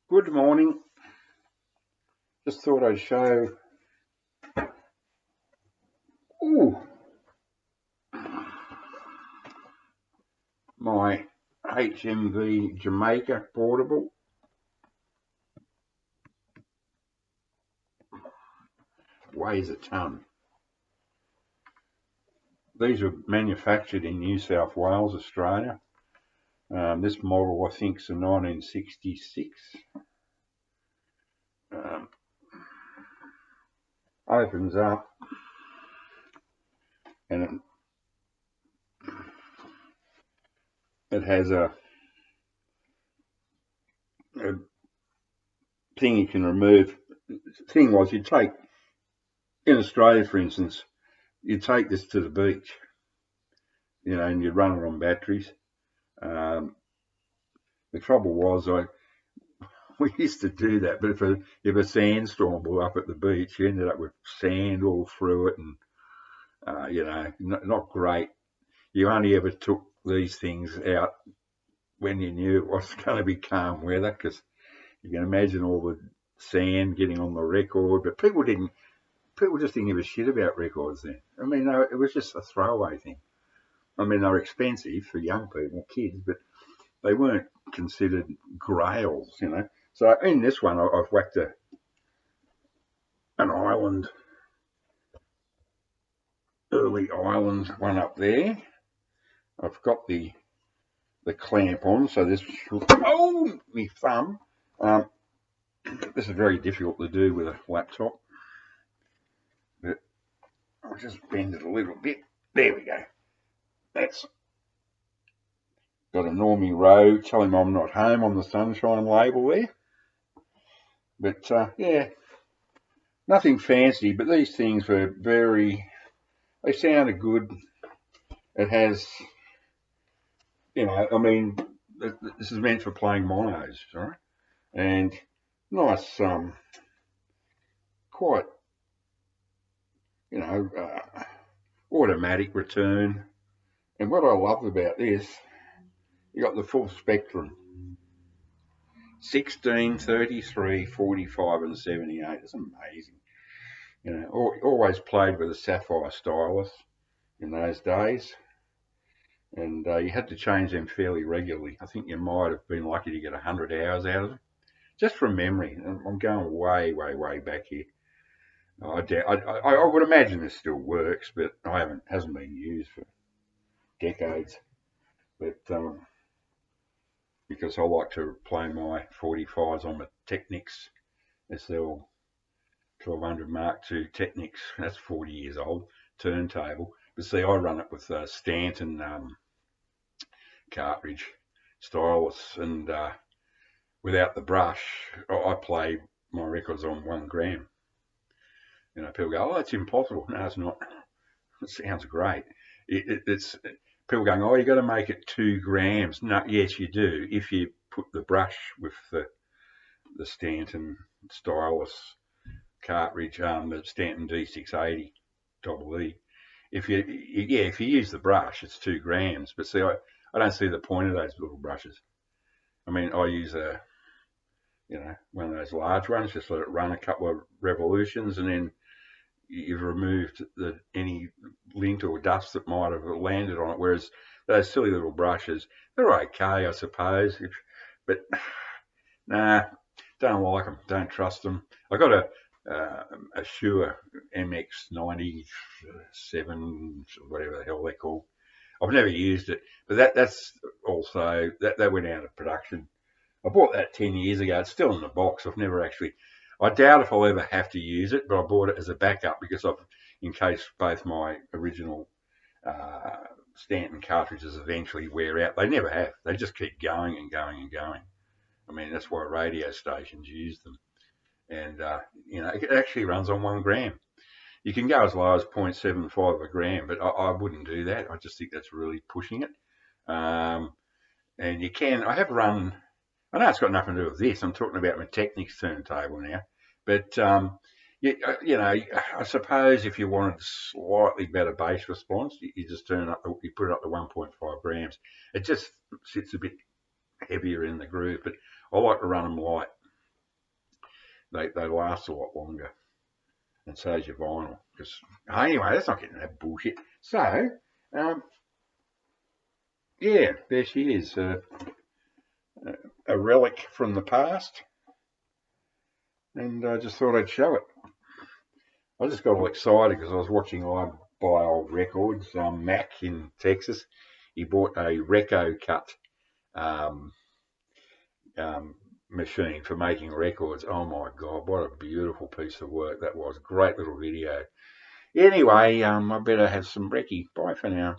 Good morning. Just thought I'd show ooh, my HMV Jamaica portable. Weighs a ton. These were manufactured in New South Wales, Australia. This model, I think, is a 1966. Um, Opens up, and it has a thing you can remove. The thing was, you take in Australia, for instance, you take this to the beach, and you run it on batteries. Um, the trouble was, we used to do that, but if a sandstorm blew up at the beach, you ended up with sand all through it, and not great. You only ever took these things out when you knew it was going to be calm weather, because you can imagine all the sand getting on the record. But people just didn't give a shit about records then. I mean, it was just a throwaway thing. I mean, they were expensive for young people, kids, but they weren't considered grails. So in this one, I've whacked an island, early island one up there. I've got the clamp on, so this should, oh, my thumb. This is very difficult to do with a laptop, but I'll just bend it a little bit. There we go. That's got a Normie Row, tell him I'm not home on the sunshine label there. But yeah, nothing fancy, but these things were they sounded good. It has, I mean, this is meant for playing monos, right? And nice, quite, automatic return. And what I love about this, you got the full spectrum: 16, 33, 45, and 78. It's amazing. Always played with a sapphire stylus in those days, and you had to change them fairly regularly. I think you might have been lucky to get 100 hours out of them, just from memory. I'm going way, way, way back here. I would imagine this still works, but hasn't been used for decades. But because I like to play my 45s on the Technics SL 1200 Mark II Technics. That's 40 years old turntable. But see, I run it with Stanton cartridge stylus, and without the brush, I play my records on 1 gram. People go, "Oh, it's impossible." No, it's not. It sounds great. It's people going, "Oh, you got to make it 2 grams." No, yes, you do. If you put the brush with the Stanton stylus cartridge, the Stanton D680 double E. If you use the brush, it's 2 grams. But see, I don't see the point of those little brushes. I mean, I use one of those large ones. Just let it run a couple of revolutions, and then you've removed any lint or dust that might have landed on it. Whereas those silly little brushes, they're okay, I suppose, but nah, don't like them, don't trust them. I got a Shure MX97, whatever the hell they're called. I've never used it, but that's also that went out of production. I bought that 10 years ago. It's still in the box. I've never actually. I doubt if I'll ever have to use it, but I bought it as a backup because in case both my original Stanton cartridges eventually wear out. They never have. They just keep going and going and going. I mean, that's why radio stations use them. And it actually runs on 1 gram. You can go as low as 0.75 of a gram, but I wouldn't do that. I just think that's really pushing it. And you can. I have run. I know it's got nothing to do with this. I'm talking about my Technics turntable now. But I suppose if you wanted slightly better bass response, you just you put it up to 1.5 grams. It just sits a bit heavier in the groove, but I like to run them light. they last a lot longer, and so's your vinyl. Because anyway, that's not getting that bullshit. So, yeah, there she is, a relic from the past, and I just thought I'd show it. I just got all excited because I was watching I Buy Old Records. Mac in Texas, he bought a Reco Cut machine for making records. Oh my God, what a beautiful piece of work that was. Great little video. Anyway, I better have some brekkie. Bye for now.